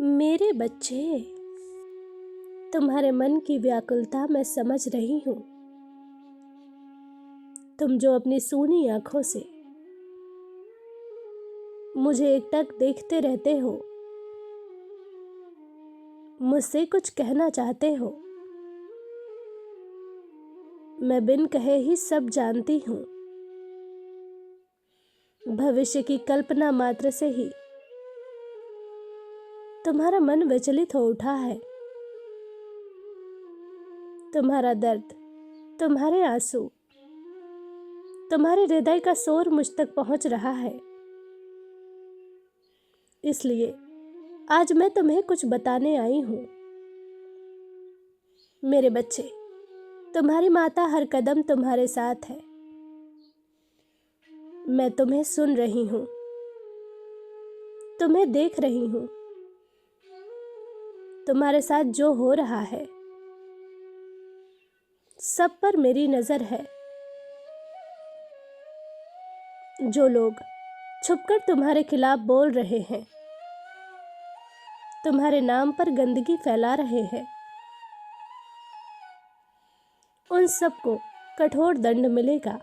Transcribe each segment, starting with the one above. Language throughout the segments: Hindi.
मेरे बच्चे, तुम्हारे मन की व्याकुलता मैं समझ रही हूँ। तुम जो अपनी सूनी आंखों से मुझे एकटक देखते रहते हो, मुझसे कुछ कहना चाहते हो। मैं बिन कहे ही सब जानती हूँ। भविष्य की कल्पना मात्र से ही तुम्हारा मन विचलित हो उठा है। तुम्हारा दर्द, तुम्हारे आंसू, तुम्हारे हृदय का शोर मुझ तक पहुंच रहा है। इसलिए आज मैं तुम्हें कुछ बताने आई हूं। मेरे बच्चे, तुम्हारी माता हर कदम तुम्हारे साथ है। मैं तुम्हें सुन रही हूं, तुम्हें देख रही हूं। तुम्हारे साथ जो हो रहा है सब पर मेरी नजर है। जो लोग छुपकर तुम्हारे खिलाफ बोल रहे हैं, तुम्हारे नाम पर गंदगी फैला रहे हैं, उन सबको कठोर दंड मिलेगा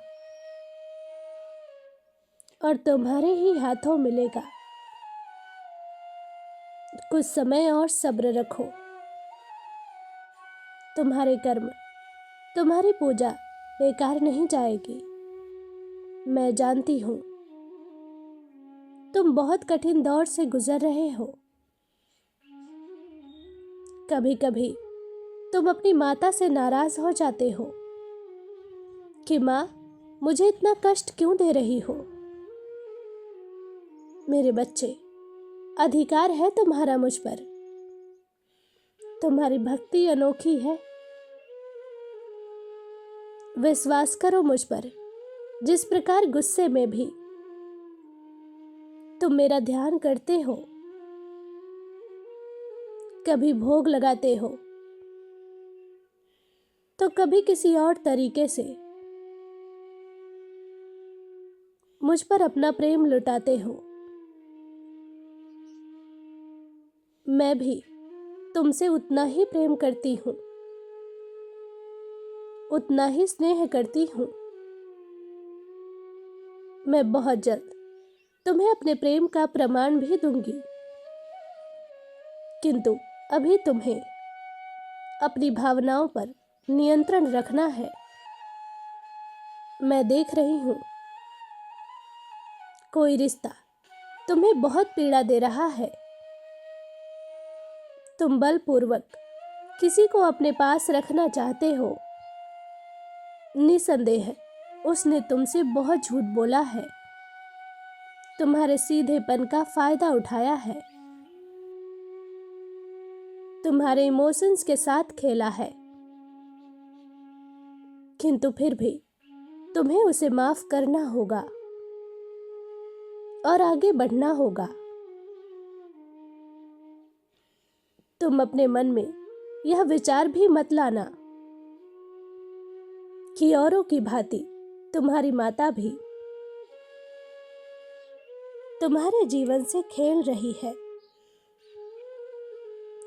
और तुम्हारे ही हाथों मिलेगा। कुछ समय और सब्र रखो। तुम्हारे कर्म, तुम्हारी पूजा बेकार नहीं जाएगी। मैं जानती हूं तुम बहुत कठिन दौर से गुजर रहे हो। कभी कभी तुम अपनी माता से नाराज हो जाते हो कि माँ, मुझे इतना कष्ट क्यों दे रही हो। मेरे बच्चे, अधिकार है तुम्हारा मुझ पर। तुम्हारी भक्ति अनोखी है। विश्वास करो मुझ पर। जिस प्रकार गुस्से में भी तुम मेरा ध्यान करते हो, कभी भोग लगाते हो तो कभी किसी और तरीके से मुझ पर अपना प्रेम लुटाते हो। मैं भी तुमसे उतना ही प्रेम करती हूँ, उतना ही स्नेह करती हूँ। मैं बहुत जल्द तुम्हें अपने प्रेम का प्रमाण भी दूंगी, किंतु अभी तुम्हें अपनी भावनाओं पर नियंत्रण रखना है। मैं देख रही हूँ कोई रिश्ता तुम्हें बहुत पीड़ा दे रहा है। तुम बलपूर्वक किसी को अपने पास रखना चाहते हो। निसंदेह उसने तुमसे बहुत झूठ बोला है, तुम्हारे सीधेपन का फायदा उठाया है, तुम्हारे इमोशंस के साथ खेला है, किंतु फिर भी तुम्हें उसे माफ करना होगा और आगे बढ़ना होगा। तुम अपने मन में यह विचार भी मत लाना कि औरों की भांति तुम्हारी माता भी तुम्हारे जीवन से खेल रही है,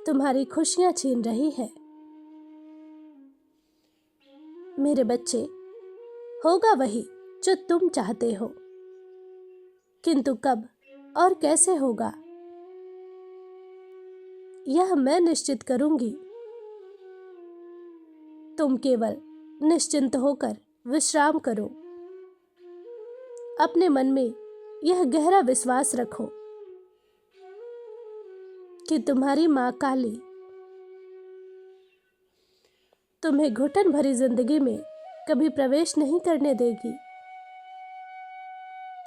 तुम्हारी खुशियां छीन रही है। मेरे बच्चे, होगा वही जो तुम चाहते हो, किंतु कब और कैसे होगा यह मैं निश्चित करूंगी। तुम केवल निश्चिंत होकर विश्राम करो। अपने मन में यह गहरा विश्वास रखो कि तुम्हारी मां काली तुम्हें घुटन भरी जिंदगी में कभी प्रवेश नहीं करने देगी।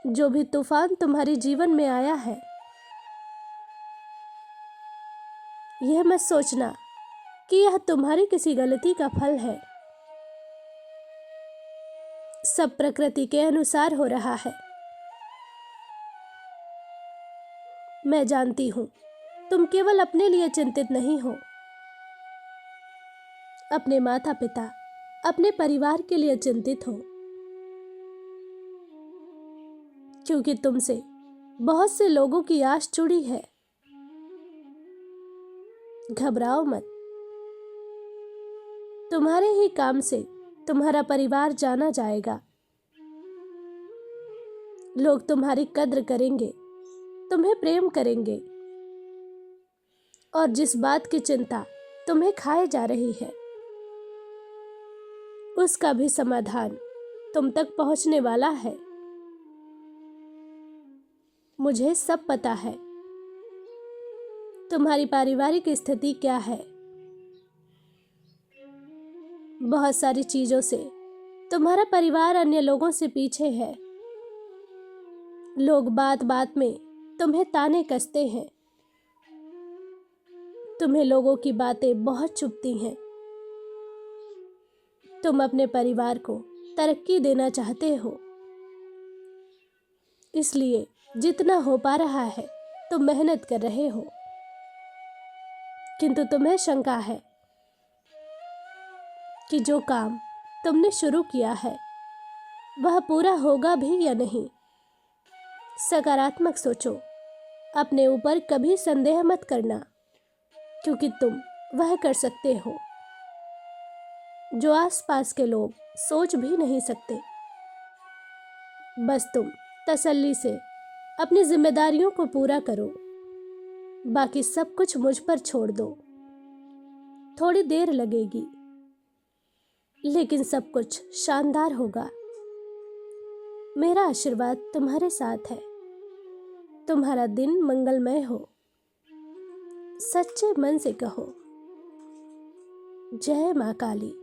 जो भी तूफान तुम्हारे जीवन में आया है, यह मत सोचना कि यह तुम्हारी किसी गलती का फल है। सब प्रकृति के अनुसार हो रहा है। मैं जानती हूं तुम केवल अपने लिए चिंतित नहीं हो, अपने माता पिता, अपने परिवार के लिए चिंतित हो, क्योंकि तुमसे बहुत से लोगों की आस जुड़ी है। घबराओ मत। तुम्हारे ही काम से तुम्हारा परिवार जाना जाएगा। लोग तुम्हारी कद्र करेंगे, तुम्हें प्रेम करेंगे, और जिस बात की चिंता तुम्हें खाए जा रही है उसका भी समाधान तुम तक पहुंचने वाला है। मुझे सब पता है तुम्हारी पारिवारिक स्थिति क्या है। बहुत सारी चीजों से तुम्हारा परिवार अन्य लोगों से पीछे है। लोग बात बात में तुम्हें ताने कसते हैं। तुम्हें लोगों की बातें बहुत चुभती हैं। तुम अपने परिवार को तरक्की देना चाहते हो, इसलिए जितना हो पा रहा है तुम मेहनत कर रहे हो, किंतु तुम्हें शंका है कि जो काम तुमने शुरू किया है वह पूरा होगा भी या नहीं। सकारात्मक सोचो, अपने ऊपर कभी संदेह मत करना, क्योंकि तुम वह कर सकते हो जो आसपास के लोग सोच भी नहीं सकते। बस तुम तसल्ली से अपनी जिम्मेदारियों को पूरा करो, बाकी सब कुछ मुझ पर छोड़ दो। थोड़ी देर लगेगी, लेकिन सब कुछ शानदार होगा। मेरा आशीर्वाद तुम्हारे साथ है। तुम्हारा दिन मंगलमय हो। सच्चे मन से कहो, जय मां काली।